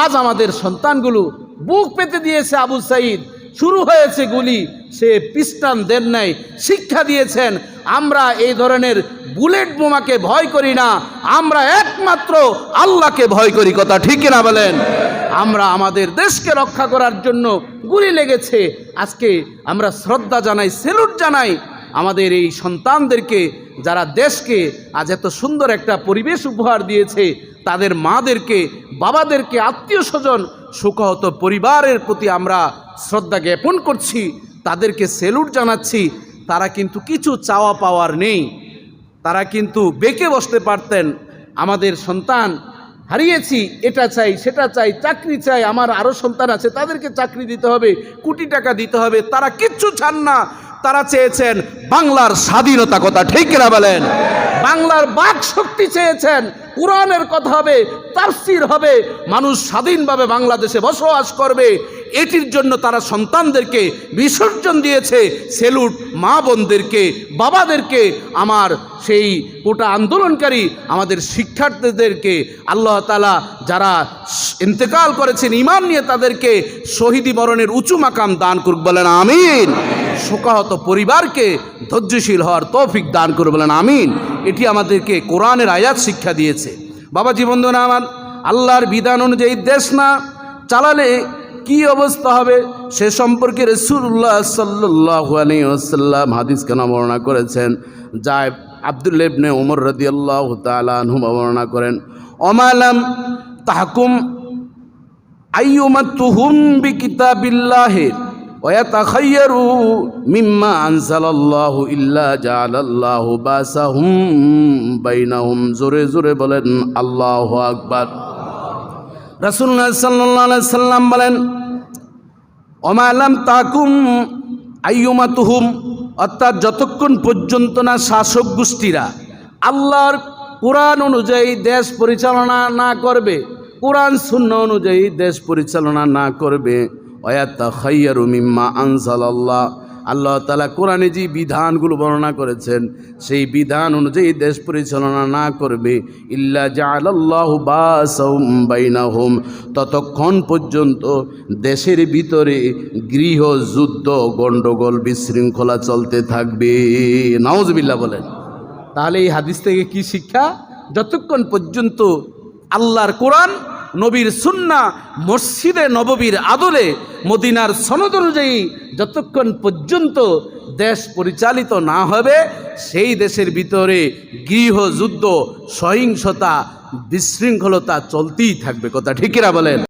আজ আমাদের সন্তানগুলো বুক পেতে দিয়েছে আবু সাইদ, শুরু হয়েছে গুলি, সে পিস্টান দেন নাই, শিক্ষা দিয়েছেন। আমরা এই ধরনের বুলেট বোমাকে ভয় করি না, আমরা একমাত্র আল্লাহকে ভয় করি। কথা ঠিক কিনা বলেন? আমরা আমাদের দেশকে রক্ষা করার জন্য গুলি লেগেছে। আজকে আমরা শ্রদ্ধা জানাই, সেলুট জানাই আমাদের এই সন্তানদেরকে, যারা দেশকে আজ এত সুন্দর একটা পরিবেশ উপহার দিয়েছে, তাদের মাদেরকে, বাবাদেরকে, আত্মীয় স্বজন, শোকাহত পরিবারের প্রতি আমরা শ্রদ্ধা জ্ঞাপন করছি, তাদেরকে সেলুট জানাচ্ছি। তারা কিন্তু কিছু চাওয়া পাওয়ার নেই, তারা কিন্তু বেঁকে বসতে পারতেন। আমাদের সন্তান হারিয়েছি, এটা চাই, সেটা চাই, চাকরি চাই, আমার আরও সন্তান আছে, তাদেরকে চাকরি দিতে হবে, কোটি টাকা দিতে হবে, তারা কিচ্ছু চান না। তারা চেয়েছেন বাংলার স্বাধীনতা। কথা ঠিক কিনা বলেন? বাংলার বাক শক্তি চেয়েছেন, কোরআনের কথা হবে, তাফসীর হবে, মানুষ স্বাধীনভাবে বাংলাদেশে বসবাস করবে। এটির জন্য তারা সন্তানদেরকে বিসর্জন দিয়েছে। সেলুট মা বোনদেরকে, বাবাদেরকে, আমার সেই কোটা আন্দোলনকারী আমাদের শিক্ষার্থীদেরকে, আল্লাহ তাআলা যারা ইন্তেকাল করেছেন ঈমান নিয়ে, তাদেরকে শহীদি মরণের উঁচু মাকাম দান করুক, বলেন আমিন। শোকাহত পরিবারকে ধৈর্যশীল হওয়ার তৌফিক দান করুক, বলেন আমিন। এটি আমাদেরকে কোরআনের আয়াত শিক্ষা দিয়েছে। বাবাজি বন্ধুরা আমার, আল্লাহর বিধান অনুযায়ী দেশ না চালালে কি অবস্থা হবে সে সম্পর্কে রাসূলুল্লাহ সাল্লাল্লাহু আলাইহি ওয়াসাল্লাম হাদিস কেন বর্ণনা করেছেন, যা আব্দুল্লাহ ইবনে ওমর রাদিয়াল্লাহু তাআলা আনহু বর্ণনা করেন, ওমালাম তাহকুম আইয়ুমাতুহুম বিকিতাবিল্লাহি ওয়া ইয়াতাখায়্যারু মিম্মা আনজালাল্লাহু ইল্লা জাআলাল্লাহু বাসাহুম বাইনাহুম। জোরে জোরে বলেন আল্লাহু আকবার। রাসূলুল্লাহ সাল্লাল্লাহু আলাইহি সাল্লাম বলেন, ওমা লাম তাকুম আইয়ুমাতুহুম, অর্থাৎ যতক্ষণ পর্যন্ত না শাসক গোষ্ঠীরা আল্লাহর কোরআন অনুযায়ী দেশ পরিচালনা না করবে, কোরআন সুন্নাহ অনুযায়ী দেশ পরিচালনা না করবে, ওয়ায়াতাখায়্যারু মিম্মা আনজালাল্লাহ, আল্লাহ তাআলা কোরআনে যে বিধানগুলো বর্ণনা করেছেন সেই বিধান অনুযায়ী দেশ পরিচালনা না করবে, ইল্লা জাআলাল্লাহু বাসাহুম বাইনাহুম, ততক্ষণ পর্যন্ত দেশের ভিতরে গৃহযুদ্ধ, গণ্ডগোল, বিশৃঙ্খলা চলতে থাকবে। নাউজুবিল্লাহ বলেন। তাহলে এই হাদিস থেকে কি শিক্ষা? যতক্ষণ পর্যন্ত আল্লাহর কোরআন, নবীর সুন্নাহ, মসজিদে নববীর আদলে, মদিনার সনদ অনুযায়ী যতক্ষণ পর্যন্ত দেশ পরিচালিত না হবে, সেই দেশের ভিতরে গৃহযুদ্ধ, সহিংসতা, বিশৃঙ্খলতা চলতেই থাকবে। কথা ঠিক কিনা বলেন?